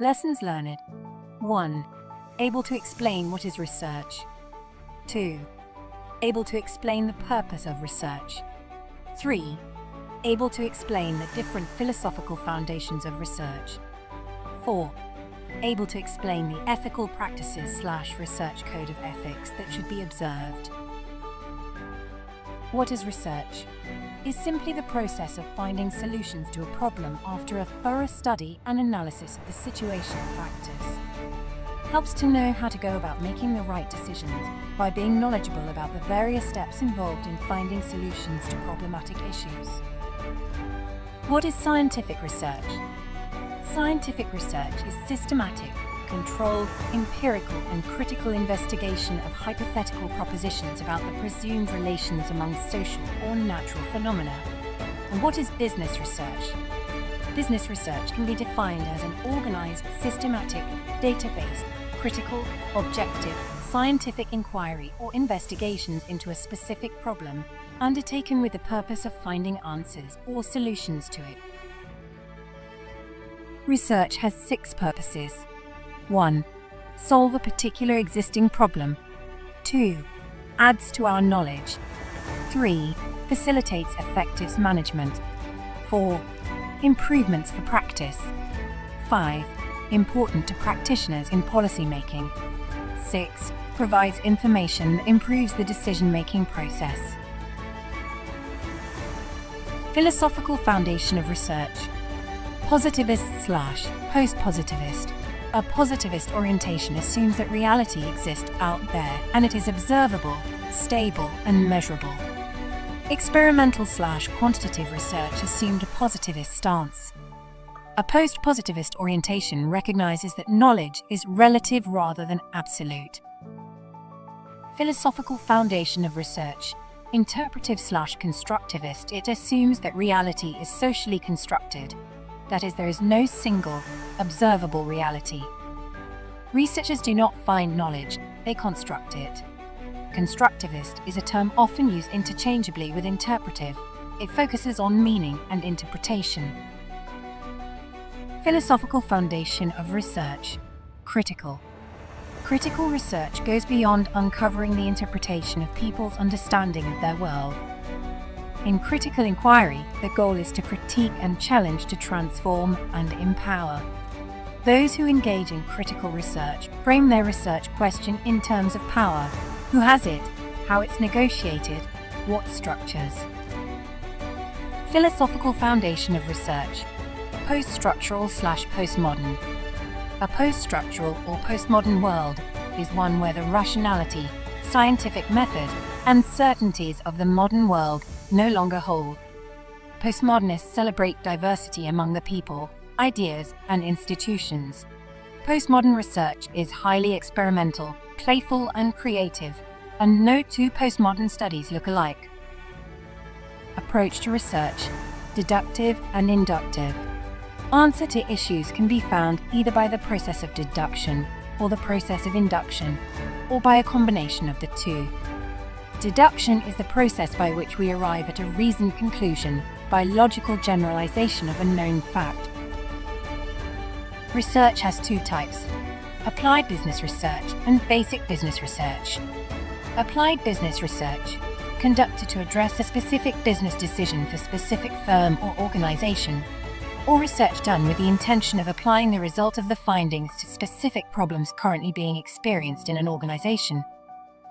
Lessons learned. 1. Able to explain what is research. 2. Able to explain the purpose of research. 3. Able to explain the different philosophical foundations of research. 4. Able to explain the ethical practices/research code of ethics that should be observed. What is research? Is simply the process of finding solutions to a problem after a thorough study and analysis of the situation and factors. Helps to know how to go about making the right decisions by being knowledgeable about the various steps involved in finding solutions to problematic issues. What is scientific research? Scientific research is systematic, controlled, empirical and critical investigation of hypothetical propositions about the presumed relations among social or natural phenomena. And what is business research? Business research can be defined as an organized, systematic, data-based, critical, objective, scientific inquiry or investigations into a specific problem, undertaken with the purpose of finding answers or solutions to it. Research has 6 purposes. 1. Solve a particular existing problem. 2. Adds to our knowledge. 3. Facilitates effective management. 4. Improvements for practice. 5. Important to practitioners in policy making. 6. Provides information that improves the decision-making process. Philosophical foundation of research. Positivist/post-positivist. A positivist orientation assumes that reality exists out there and it is observable, stable, and measurable. Experimental/quantitative research assumed a positivist stance. A post-positivist orientation recognizes that knowledge is relative rather than absolute. Philosophical foundation of research. Interpretive/constructivist, it assumes that reality is socially constructed. That is, there is no single, observable reality. Researchers do not find knowledge, they construct it. Constructivist is a term often used interchangeably with interpretive. It focuses on meaning and interpretation. Philosophical foundation of research. Critical. Critical research goes beyond uncovering the interpretation of people's understanding of their world. In critical inquiry, the goal is to critique and challenge, to transform and empower. Those who engage in critical research frame their research question in terms of power. Who has it? How it's negotiated? What structures? Philosophical foundation of research. Post-structural/postmodern. A post-structural or postmodern world is one where the rationality, scientific method, and certainties of the modern world no longer hold. Postmodernists celebrate diversity among the people, ideas, and institutions. Postmodern research is highly experimental, playful, and creative, and no 2 postmodern studies look alike. Approach to research: deductive and inductive. Answer to issues can be found either by the process of deduction or the process of induction, or by a combination of the 2. Deduction is the process by which we arrive at a reasoned conclusion by logical generalization of a known fact. Research has 2 types: applied business research and basic business research. Applied business research, conducted to address a specific business decision for a specific firm or organization, or research done with the intention of applying the result of the findings to specific problems currently being experienced in an organization.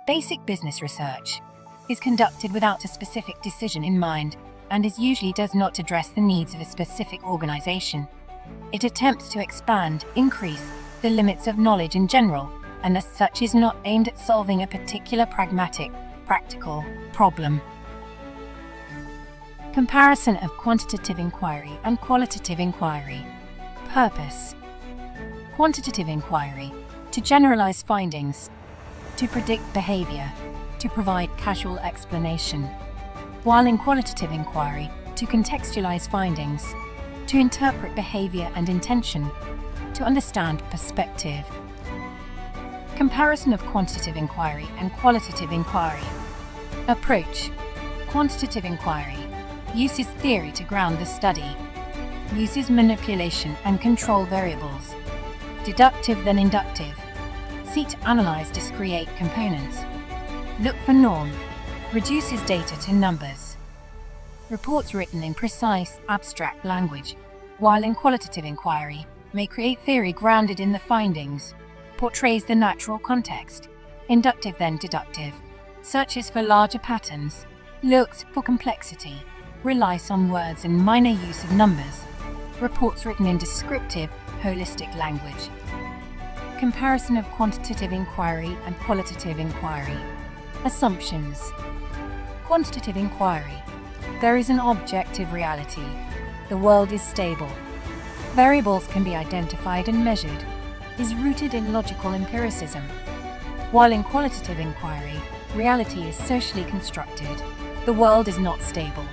Basic business research is conducted without a specific decision in mind and usually does not address the needs of a specific organization. It attempts to expand, increase the limits of knowledge in general, and as such is not aimed at solving a particular pragmatic, practical problem. Comparison of quantitative inquiry and qualitative inquiry. Purpose. Quantitative inquiry: to generalize findings, to predict behavior, to provide causal explanation. While in qualitative inquiry, to contextualize findings, to interpret behavior and intention, to understand perspective. Comparison of quantitative inquiry and qualitative inquiry. Approach. Quantitative inquiry uses theory to ground the study, uses manipulation and control variables, Deductive then inductive. Seek to analyze discrete components. Look for norm. Reduces data to numbers. Reports written in precise, abstract language, while in qualitative inquiry may create theory grounded in the findings. Portrays the natural context. Inductive then deductive. Searches for larger patterns. Looks for complexity. Relies on words and minor use of numbers. Reports written in descriptive, holistic language. Comparison of quantitative inquiry and qualitative inquiry. Assumptions. Quantitative inquiry. There is an objective reality. The world is stable. Variables can be identified and measured. Is rooted in logical empiricism. While in qualitative inquiry, reality is socially constructed. The world is not stable.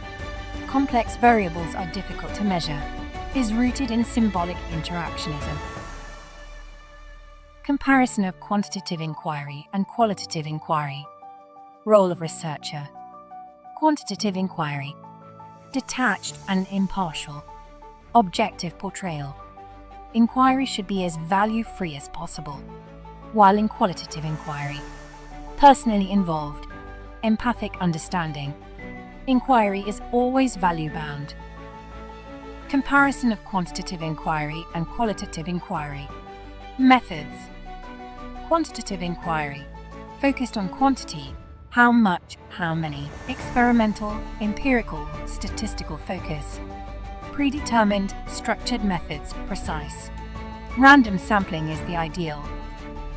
Complex variables are difficult to measure. Is rooted in symbolic interactionism. Comparison of quantitative inquiry and qualitative inquiry. Role of researcher. Quantitative inquiry. Detached and impartial. Objective portrayal. Inquiry should be as value-free as possible. While in qualitative inquiry, personally involved. Empathic understanding. Inquiry is always value-bound. Comparison of quantitative inquiry and qualitative inquiry. Methods. Quantitative inquiry. Focused on quantity. How much, how many. Experimental, empirical, statistical focus. Predetermined, structured methods, precise. Random sampling is the ideal.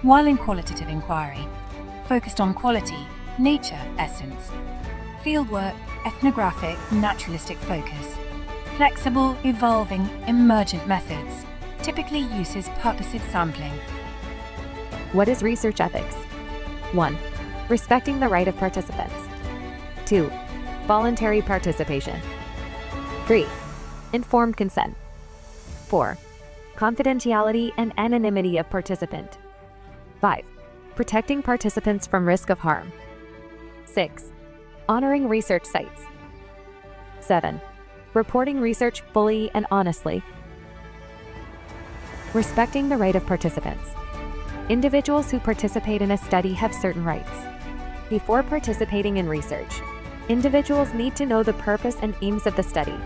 While in qualitative inquiry, focused on quality, nature, essence. Fieldwork, ethnographic, naturalistic focus. Flexible, evolving, emergent methods. Typically uses purposive sampling. What is research ethics? 1. Respecting the right of participants. 2. Voluntary participation. 3. Informed consent. 4. Confidentiality and anonymity of participant. 5. Protecting participants from risk of harm. 6. Honoring research sites. 7. Reporting research fully and honestly. Respecting the right of participants. Individuals who participate in a study have certain rights. Before participating in research, individuals need to know the purpose and aims of the study,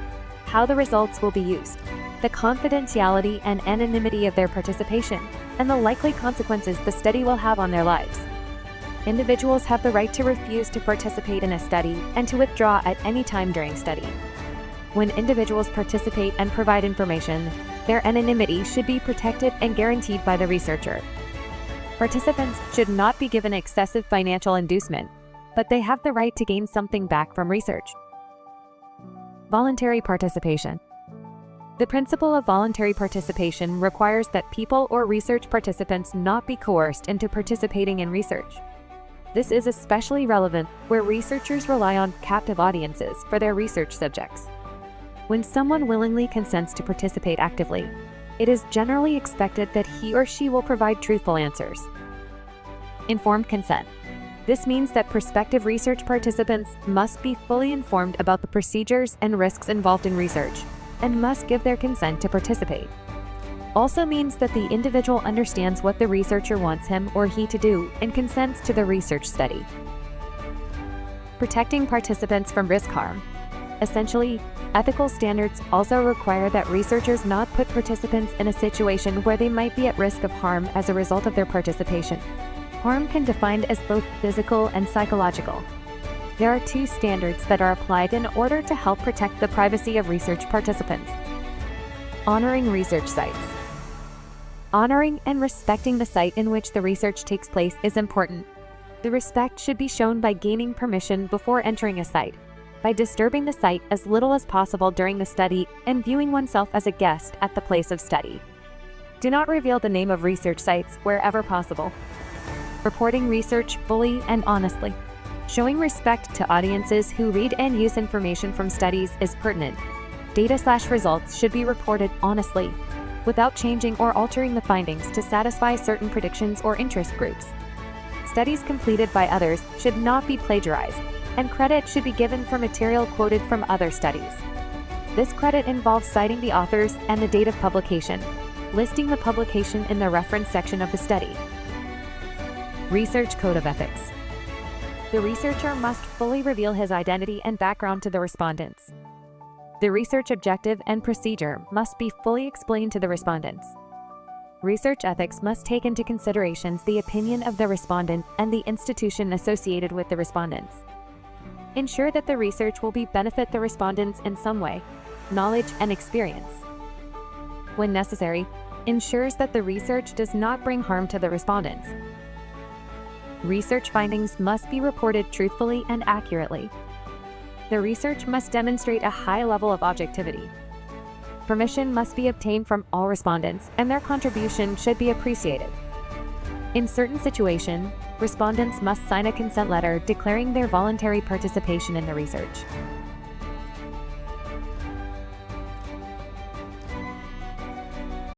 how the results will be used, the confidentiality and anonymity of their participation, and the likely consequences the study will have on their lives. Individuals have the right to refuse to participate in a study and to withdraw at any time during study. When individuals participate and provide information, their anonymity should be protected and guaranteed by the researcher. Participants should not be given excessive financial inducement, but they have the right to gain something back from research. Voluntary participation. The principle of voluntary participation requires that people or research participants not be coerced into participating in research. This is especially relevant where researchers rely on captive audiences for their research subjects. When someone willingly consents to participate actively, it is generally expected that he or she will provide truthful answers. Informed consent. This means that prospective research participants must be fully informed about the procedures and risks involved in research, and must give their consent to participate. Also means that the individual understands what the researcher wants him or he to do and consents to the research study. Protecting participants from risk harm. Essentially, ethical standards also require that researchers not put participants in a situation where they might be at risk of harm as a result of their participation. Harm can be defined as both physical and psychological. There are two standards that are applied in order to help protect the privacy of research participants. Honoring research sites. Honoring and respecting the site in which the research takes place is important. The respect should be shown by gaining permission before entering a site, by disturbing the site as little as possible during the study, and viewing oneself as a guest at the place of study. Do not reveal the name of research sites wherever possible. Reporting research fully and honestly. Showing respect to audiences who read and use information from studies is pertinent. Data/results should be reported honestly, without changing or altering the findings to satisfy certain predictions or interest groups. Studies completed by others should not be plagiarized, and credit should be given for material quoted from other studies. This credit involves citing the authors and the date of publication. listing the publication in the reference section of the study. Research Code of Ethics. The researcher must fully reveal his identity and background to the respondents. The research objective and procedure must be fully explained to the respondents. Research ethics must take into consideration the opinion of the respondent and the institution associated with the respondents. Ensure that the research will benefit the respondents in some way, knowledge and experience. When necessary, ensures that the research does not bring harm to the respondents. Research findings must be reported truthfully and accurately. The research must demonstrate a high level of objectivity. Permission must be obtained from all respondents, and their contribution should be appreciated. In certain situations, respondents must sign a consent letter declaring their voluntary participation in the research.